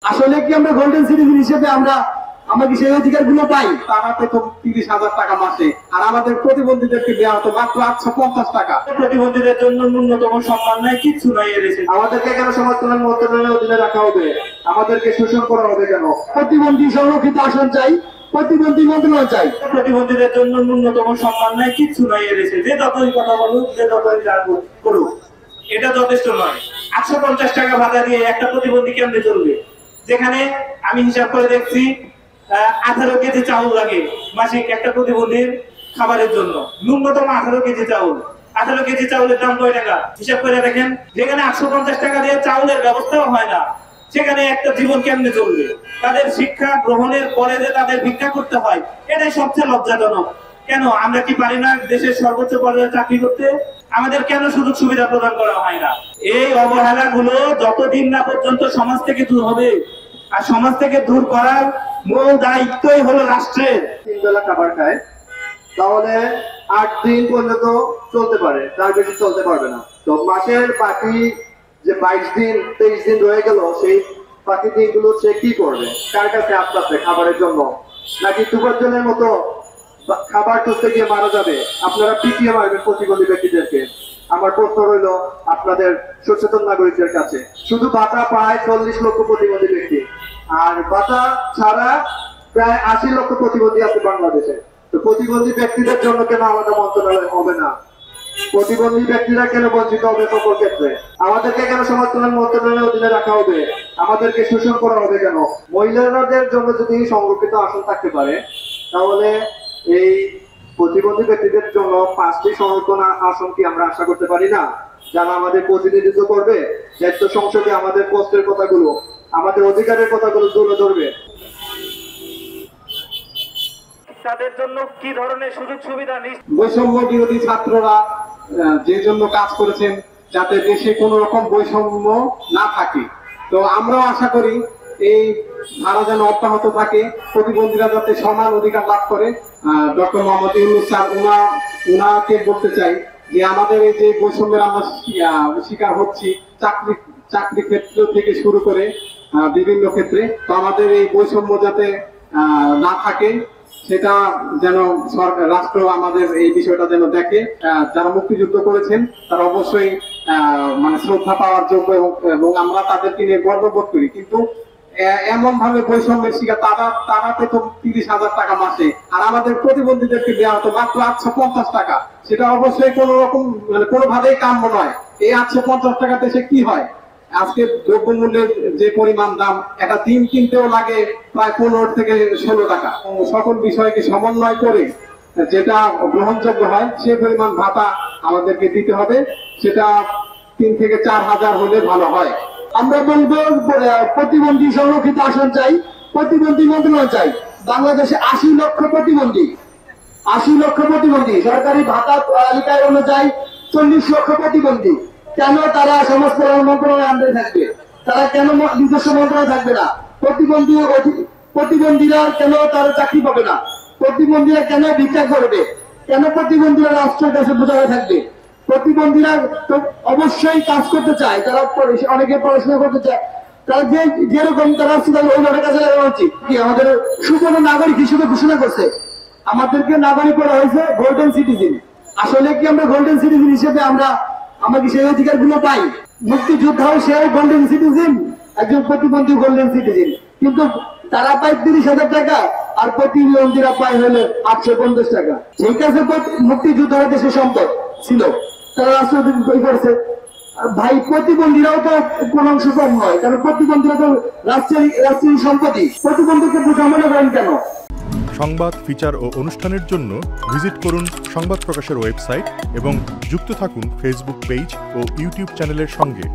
আসলে কি আমরা গোল্ডেন সিটিজেন হিসেবে আমরা কি সেই অধিকারগুলো পাই? তারা পেত 30,000 টাকা মাসে, আর আমাদের প্রতিবন্ধীদেরকে দেওয়া হতো মাত্র 850 টাকা। প্রতিবন্ধীদের জন্য ন্যূনতম সম্মান নাই, কিচ্ছু নাই এদেশে। আমাদেরকে কেন সমাজ কল্যাণ মন্ত্রণালয়ের অধীনে রাখা হবে? আমাদেরকে শোষণ করা হবে কেন? প্রতিবন্ধী সংরক্ষিত আসন চাই, প্রতিবন্ধী মন্ত্রণালয় চাই। প্রতিবন্ধীদের জন্য ন্যূনতম সম্মান নাই, কিচ্ছু নাই এদেশে। যে যতই কথা বলুক, যে যতই যা করুক, এটা যথেষ্ট নয়। 850 টাকা ভাড়া দিয়ে একটা প্রতিবন্ধী কেন্দ্রে চলবে, যেখানে আমি হিসাব করে দেখছি 18 কেজি চাউল লাগে মাসিক একটা প্রতিবন্ধীর খাবারের জন্য। ন্যূনতম 18 কেজি চাউল। 18 কেজি চাউলের দাম কয় টাকা হিসাব করে দেখেন। যেখানে 850 টাকা দিয়ে চাউলের ব্যবস্থাও হয় না, সেখানে একটা জীবন কেমনে চলবে? তাদের শিক্ষা গ্রহণের পরে যে তাদের ভিক্ষা করতে হয়, এটাই সবচেয়ে লজ্জাজনক। কেন আমরা কি পারি না দেশের সর্বোচ্চ পর্যায়ে চাকরি করতে? আমাদের কেন সুযোগ সুবিধা প্রদান করা হয় না? এই অবহেলাগুলো যতদিন না পর্যন্ত সমাজ থেকে দূর হবে, আর সমাজ থেকে দূর করার মূল দায়িত্বই হলো রাষ্ট্রের। 3 বেলা খাবার খায়, তাহলে 8 দিন পর্যন্ত চলতে পারে, তার বেশি চলতে পারবে না। তো মাসের বাকি যে 22 দিন 23 দিন রয়ে গেল, সেই বাকি দিনগুলো সে কি করবে? কার কাছে আসতে খাবারের জন্য? নাকি তুফাজ্জলের মতো খাবার খুঁজতে গিয়ে মারা যাবে? আপনারা পিটিয়ে মারবেন প্রতিবন্ধী ব্যক্তিদেরকে। আমার প্রশ্ন রইল আপনাদের সচেতন নাগরিকদের কাছে। শুধু ভাতা পায় 40 লক্ষ প্রতিবন্ধী ব্যক্তি, আর ভাতা ছাড়া প্রায় 80 লক্ষ প্রতিবন্ধী আছে বাংলাদেশে। তো প্রতিবন্ধী ব্যক্তিদের জন্য কেন আলাদা মন্ত্রণালয় হবে না? প্রতিবন্ধী ব্যক্তিরা কেন বঞ্চিত হবে সকল ক্ষেত্রে? আমাদেরকে কেন সমাজ কল্যাণ মন্ত্রণালয়ের অধীনে রাখা হবে? আমাদেরকে শোষণ করা হবে কেন? মহিলাদের জন্য যদি সংরক্ষিত আসন থাকতে পারে, তাহলে এই প্রতিবন্ধী ব্যক্তিদের জন্য 5টি সংরক্ষণ আসন কি আমরা আশা করতে পারি না? যারা আমাদের প্রতিনিধিত্ব করবে, দায়িত্ব সংসদে আমাদের কষ্টের কথাগুলো, আমাদের অধিকারের কথাগুলো তুলে ধরবে। তাদের জন্য কি ধরনের সুযোগ সুবিধা? বৈষম্য বিরোধী ছাত্ররা যে জন্য কাজ করেছেন, যাতে দেশে কোনো রকম বৈষম্য না থাকে। তো আমরাও আশা করি এই ধারা যেন অব্যাহত থাকে, প্রতিবন্ধীরা যাতে সমান অধিকার লাভ করে। ডক্টর মোহাম্মদ ইউনূস স্যার, উনাকে বলতে চাই যে আমাদের এই যে বৈষম্যের আমরা শিকার হচ্ছি, চাকরি ক্ষেত্র থেকে শুরু করে বিভিন্ন ক্ষেত্রে, তো আমাদের এই বৈষম্য যাতে না থাকে, সেটা যেন সরকার, রাষ্ট্র আমাদের এই বিষয়টা যেন দেখে। যারা মুক্তিযুদ্ধ করেছেন তারা অবশ্যই মানে শ্রদ্ধা পাওয়ার যোগ্য, এবং আমরা তাদেরকে নিয়ে গর্ববোধ করি। কিন্তু এমন ভাবে বৈষম্যের শিকার তারা পেত 30,000 টাকা মাসে, আর আমাদের প্রতিবন্ধীদেরকে দেওয়া হতো মাত্র 850 টাকা। সেটা অবশ্যই কোন রকম মানে কোনোভাবেই কাম্য নয়। এই 850 টাকাতে সে কি হয়? আজকে দ্রব্যমূল্যের যে পরিমাণ দাম, একটা ডিম কিনতেও লাগে প্রায় 15 থেকে 16 টাকা। সকল বিষয়কে সমন্বয় করে যেটা গ্রহণযোগ্য হয়, সে পরিমাণ ভাতা আমাদেরকে দিতে হবে। সেটা 3 থেকে 4 হাজার হলে ভালো হয়। আমরা বলবো প্রতিবন্ধী সংরক্ষিত আসন চাই, প্রতিবন্ধী মন্ত্রণালয় চাই। বাংলাদেশে 80 লক্ষ প্রতিবন্ধী, 80 লক্ষ প্রতিবন্ধী। সরকারি ভাতা তালিকায় অনুযায়ী 40 লক্ষ প্রতিবন্ধী। কেন তারা সমাজ কল্যাণ মন্ত্রণালয়ের আন্ডারে থাকবে? তারা কেন নিজস্ব মন্ত্রণালয় থাকবে না? প্রতিবন্ধীরা কেন তারা চাকরি পাবে না? প্রতিবন্ধীরা কেন ভিক্ষা করবে? কেন প্রতিবন্ধীরা রাষ্ট্রের কাছে বোঝা হয়ে থাকবে? প্রতিবন্ধীরা তো অবশ্যই কাজ করতে চায়, তারা অনেকে পড়াশোনা করতে চায়, তারা যেরকম তারা ওইভাবে কাজে লাগানো উচিত। কি আমাদের সুবর্ণ নাগরিক হিসেবে ঘোষণা করছে, আমাদেরকে নাগরিক করা হয়েছে গোল্ডেন সিটিজেন। আসলে কি আমরা গোল্ডেন সিটিজেন হিসেবে আমরা কি সেই অধিকারগুলো পাই? মুক্তিযোদ্ধাও সেও গোল্ডেন সিটিজেন, একজন প্রতিবন্ধী গোল্ডেন সিটিজেন, কিন্তু তারা পায় 30,000 টাকা, আর প্রতিবন্ধীরা পায় হলো 850 টাকা। ঠিক আছে, মুক্তিযোদ্ধারা দেশের সম্পদ ছিল, তারা রাষ্ট্র করছে। ভাই, প্রতিবন্ধীরাও তো কোন অংশ কম নয়, কারণ প্রতিবন্ধীরা তো রাষ্ট্রের সম্পত্তি। প্রতিবন্ধীকে বোঝা মনে করেন কেন? সংবাদ, ফিচার ও অনুষ্ঠানের জন্য ভিজিট করুন সংবাদ প্রকাশের ওয়েবসাইট এবং যুক্ত থাকুন ফেসবুক পেজ ও ইউটিউব চ্যানেলের সঙ্গে।